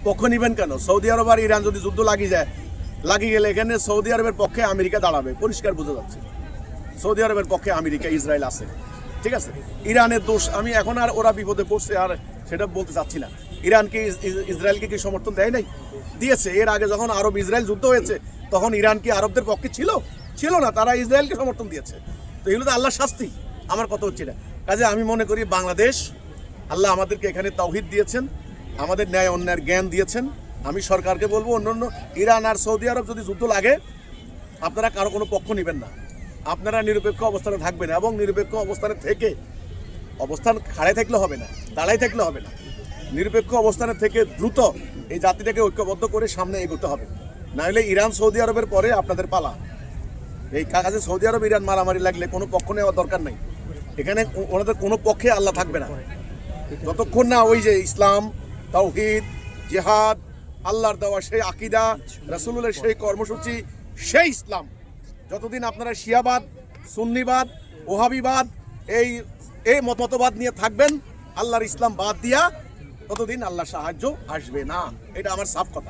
পক্ষ নিবেন কেন? সৌদি আরব আর ইরান যদি যুদ্ধ লাগিয়ে গেলে এখানে সৌদি আরবের পক্ষে আমেরিকা দাঁড়াবে, পরিষ্কার বোঝা যাচ্ছে। সৌদি আরবের পক্ষে আমেরিকা, ইসরায়েল আছে, ঠিক আছে। ইরানের দোষ, আমি এখন আর ওরা বিপদে পড়ছে আর সেটা বলতে চাচ্ছি না। ইরানকে ইসরায়েলকে কি সমর্থন দেয় নাই? দিয়েছে। এর আগে যখন আরব ইসরায়েল যুদ্ধ হয়েছে তখন ইরান কি আরবদের পক্ষে ছিল না, তারা ইসরায়েলকে সমর্থন দিয়েছে। তো এগুলো তো আল্লাহর শাস্তি, আমার কথা হচ্ছে না। কাজে আমি মনে করি বাংলাদেশ, আল্লাহ আমাদেরকে এখানে তাওহীদ দিয়েছেন, আমাদের ন্যায় অন্যায়ের জ্ঞান দিয়েছেন। আমি সরকারকে বলবো অন্যান্য ইরান আর সৌদি আরব যদি যুদ্ধ লাগে আপনারা কারো কোনো পক্ষ নেবেন না, আপনারা নিরপেক্ষ অবস্থানে থাকবেন এবং নিরপেক্ষ অবস্থানে থেকে, অবস্থান খাড়ায় থাকলে হবে না, দাঁড়াই থাকলে হবে না, নিরপেক্ষ অবস্থানে থেকে দ্রুত এই জাতিটাকে ঐক্যবদ্ধ করে সামনে এগোতে হবে। না হলে ইরান সৌদি আরবের পরে আপনাদের পালা। এই কাজে সৌদি আরব ইরান মারামারি লাগলে কোনো পক্ষ নেওয়ার দরকার নেই। এখানে ওনাদের কোনো পক্ষে আল্লাহ থাকবে না যতক্ষণ না ওই যে ইসলাম, তাওহীদ, জিহাদ, আল্লাহর দেওয়া সেই আকীদা, রাসূলের সেই কর্মসূচি, সেই ইসলাম, যতদিন আপনারা শিয়াবাদ, সুন্নিবাদ, ওহাবিবাদ এই মতবাদ নিয়ে থাকবেন আল্লাহর ইসলাম বাদ দিয়া, ততদিন আল্লাহর সাহায্য আসবে না। এটা আমার সাফ কথা।